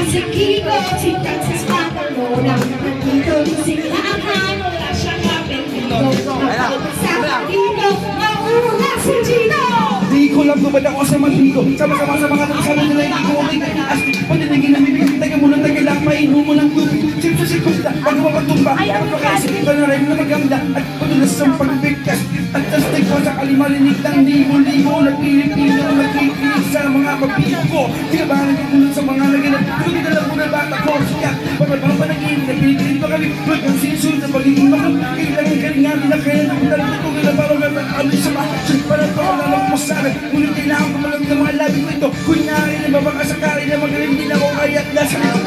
si Kiko, si Francis Patalona. Nandito rin si Lahan, wala siyang apelido. Napapasama dito, mauna si Gino. Di ko lang gumad ako sa mandigo. Sama-sama sa mga tagsama nila hindi ko okay. Asti, paninagin na bibig. Taga mo lang, taga lang, mainom mo ng tubig. Sip sa sikunda, bago mapatumba. Pagpakaisip, panarayin na maganda. At padulas sa pagbigkas. At tastig ko sa kalimarinig ng libo-libo. Nagpilipino, nagkikinig sa mga pagpilip ko. Kinabahan ko kulot sa mga naganap. Kung dala ko na bata ko. Siya, pagpapang panagin. Nagpilipinig pa kami. Huwag kang sinusunod sa pagiging ako. Kailangan kalingan, pinakaya na kung talagang ko. Kailangan parang nagpapaloy sa mga. Parang pangalang mo sa akin. Ngunit kailangan ko malam ng mga labi ko ito. Kunyari na babakasakari na magaling din ako kaya't nasa ito.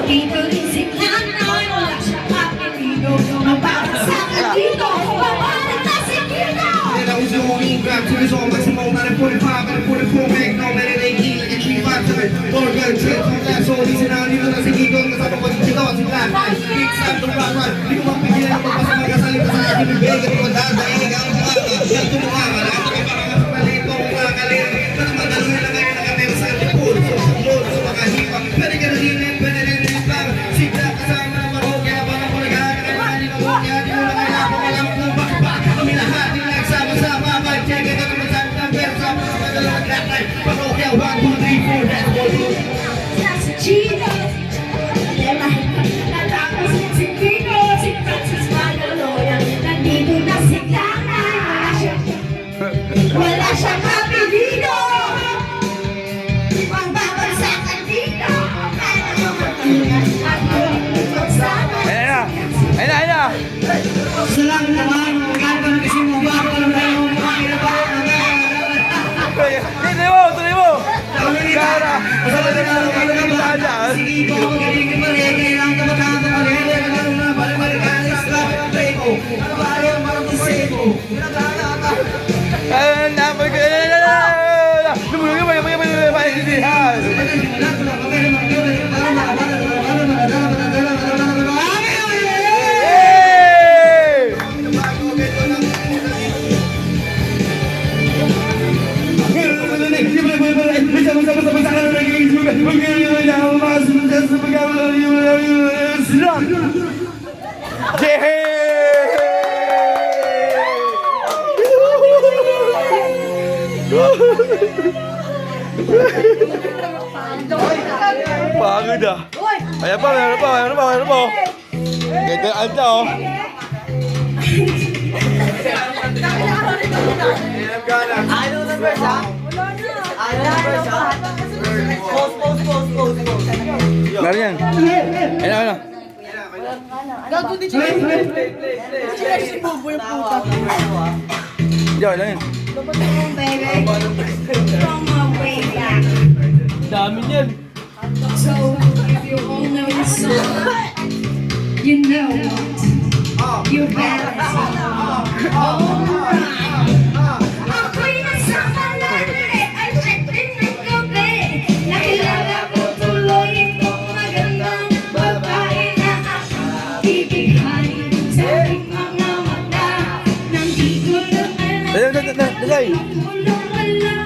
Dito rin si Nanay, wala siyang apelido. Napapasama dito, mabalit na si Gino. And I was doing rap to his own maximum, not a 45, but a 44 meg, no matter they eat like a 3-5 to it. Lord, got a trip from that, so listen out, you know, that's a giggle, kasama ko dito, si Black Eyes, big time to rock, rock. Di ko mapigilan ako pa sa mga salita sa akin, bibigay ko dadaig ang umaga, yan tumumama, lahat ng parang mas maliit ko, kumakalit, pero madalo nila ngayon nakatira sa antipod, so sa load, so makahipa, pwede ka na din, pwede rin rin lang, si Black kasama ng marog, kaya parang ko nagkakakailangan, di mo lang kailangan ko malamang kung bakit kami lahat, sama-sama, mag-check it, kami sa ng versa, mga dalawang gatay, parokya, 1, 2, 3, 4, that's what we do. Si Gino, natapos na si Gino, si Francis Patalona. Nandito na si Nanay, wala siyang apelido. Magbabagsakan dito, kaya mo mag-ingat at magsama. Ayun na! Salamat naman, magkakaroon kasi mo ba ako ng tayo mo makakirabahan Tuloy mo! Kara! Sige po, galing ka mali, kailangan ka magkakaroon na balik-balik-alis ka, preko, ano ba ayaw, marami seko, Pagod ah. Ayan pa, meron pa. Ganda anta oh. Ayaw ng verse, ha? Ayaw ng verse, ha? Pause. Meron yan. Ayun na. Gago di siya. Siya si Bobo yung puta. Diyan, ayun. Baby, from my way back. Dami niyan. So, if you all know the song, you know what? You better sing. Alright. Ako'y nasama lang ay check-in ng gabi. Nakilala ko tuloy itong magandang babae na aking ibighanin sa aking mga mata. Nang di ko lang alam Dali. kulong wala.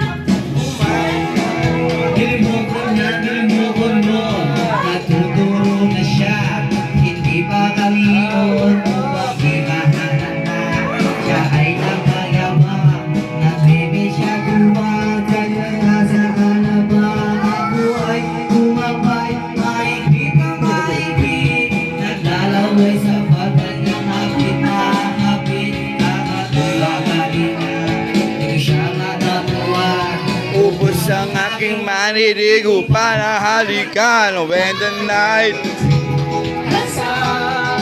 Gilimukon noon, natuturo na siya, hindi pa kami noon maghimahanan na. Siya ay napayama, nagbibig siya gumagay, nasa kalabang ako ay kumabay, maigpit na maigpit, naglalaway sa pagkanyang hapit na hapit, nakatulakali na, hindi siya matatuwa. Ubus ang aking manirigo para halikan when the night. Kasama